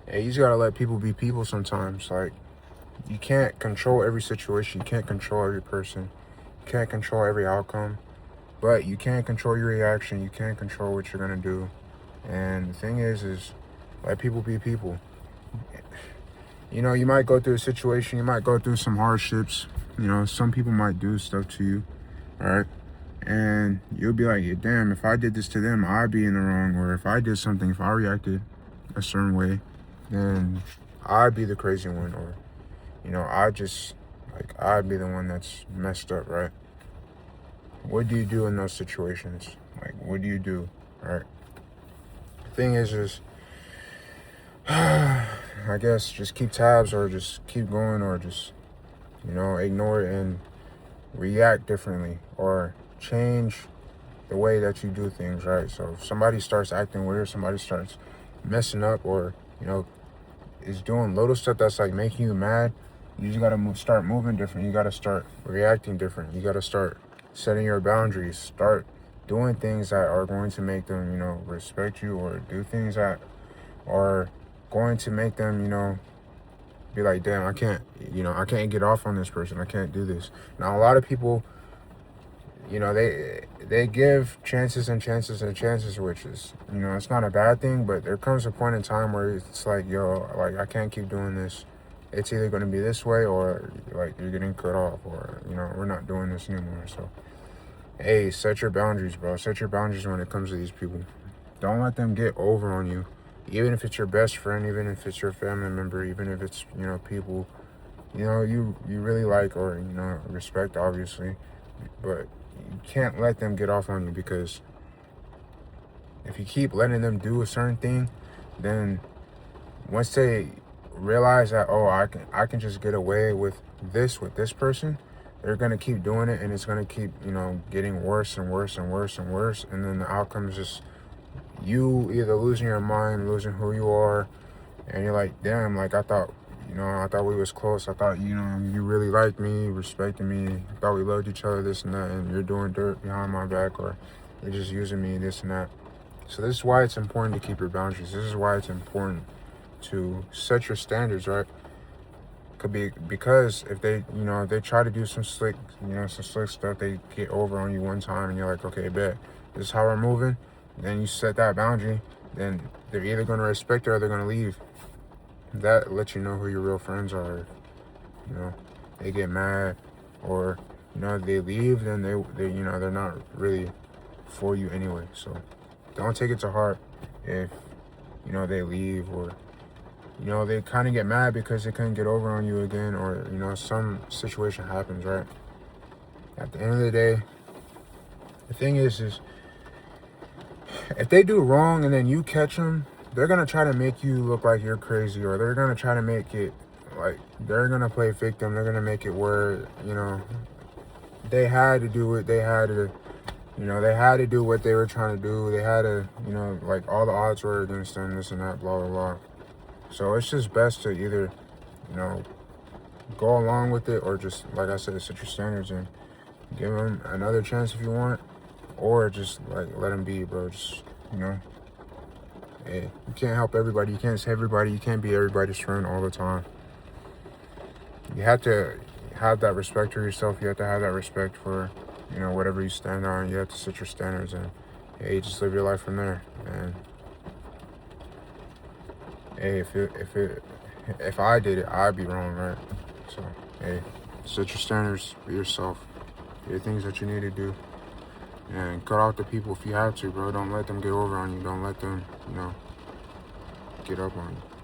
hey, you just gotta let people be people sometimes. Like, you can't control every situation. You can't control every person. You can't control every outcome. But you can control your reaction. You can control what you're gonna do. And the thing is let people be people. You know, you might go through a situation. You might go through some hardships. You know, some people might do stuff to you. All right. And you'll be like, yeah, damn, if I did this to them, I'd be in the wrong. Or if I did something, if I reacted a certain way, then I'd be the crazy one. Or, you know, I'd be the one that's messed up, right? What do you do in those situations? Like, what do you do, right? The thing is, I guess just keep tabs or just keep going or just, you know, ignore it and react differently or change the way that you do things, right? So if somebody starts acting weird, somebody starts messing up or, you know, is doing little stuff that's like making you mad, you just gotta start moving different. You gotta start reacting different. You gotta start setting your boundaries. Start doing things that are going to make them, you know, respect you, or do things that are going to make them, you know, be like, damn, I can't get off on this person. I can't do this. Now, a lot of people, you know, they give chances and chances and chances, which is, you know, it's not a bad thing, but there comes a point in time where it's like, yo, like, I can't keep doing this. It's either going to be this way or, like, you're getting cut off or, you know, we're not doing this anymore. So, hey, set your boundaries, bro. Set your boundaries when it comes to these people. Don't let them get over on you. Even if it's your best friend, even if it's your family member, even if it's, you know, people, you know, you really like or, you know, respect, obviously. But you can't let them get off on you, because if you keep letting them do a certain thing, then once they realize that, oh, I can just get away with this person, they're gonna keep doing it, and it's gonna keep, you know, getting worse and worse and worse and worse, and then the outcome is just you either losing your mind, losing who you are, and you're like, damn, like, I thought we was close. I thought, you know, you really liked me, respected me. I thought we loved each other, this and that, and you're doing dirt behind my back, or you're just using me, this and that. So this is why it's important to keep your boundaries. This is why it's important to set your standards, right? Could be because if they, you know, if they try to do some slick stuff, they get over on you one time, and you're like, okay, bet, this is how we're moving. Then you set that boundary, then they're either going to respect it or they're going to leave. That lets you know who your real friends are. You know, they get mad or, you know, they leave, then they you know, they're not really for you anyway. So don't take it to heart if, you know, they leave, or, you know, they kind of get mad because they couldn't get over on you again, or, you know, some situation happens, right? At the end of the day, the thing is if they do wrong and then you catch them, they're going to try to make you look like you're crazy, or they're going to try to make it like they're going to play victim. They're going to make it where, you know, they had to do it. They had to, you know, they had to do what they were trying to do. They had to, you know, like, all the odds were against them, this and that, blah, blah, blah. So it's just best to either, you know, go along with it, or just, like I said, set your standards and give them another chance if you want, or just, like, let them be, bro. Just, you know, hey, you can't help everybody. You can't save everybody. You can't be everybody's friend all the time. You have to have that respect for yourself. You have to have that respect for, you know, whatever you stand on. You have to set your standards, and, hey, just live your life from there. And, hey, if I did it, I'd be wrong, right? So, hey, set your standards for yourself. Do the things that you need to do. And cut out the people if you have to, bro. Don't let them get over on you. Don't let them, you know, get up on you.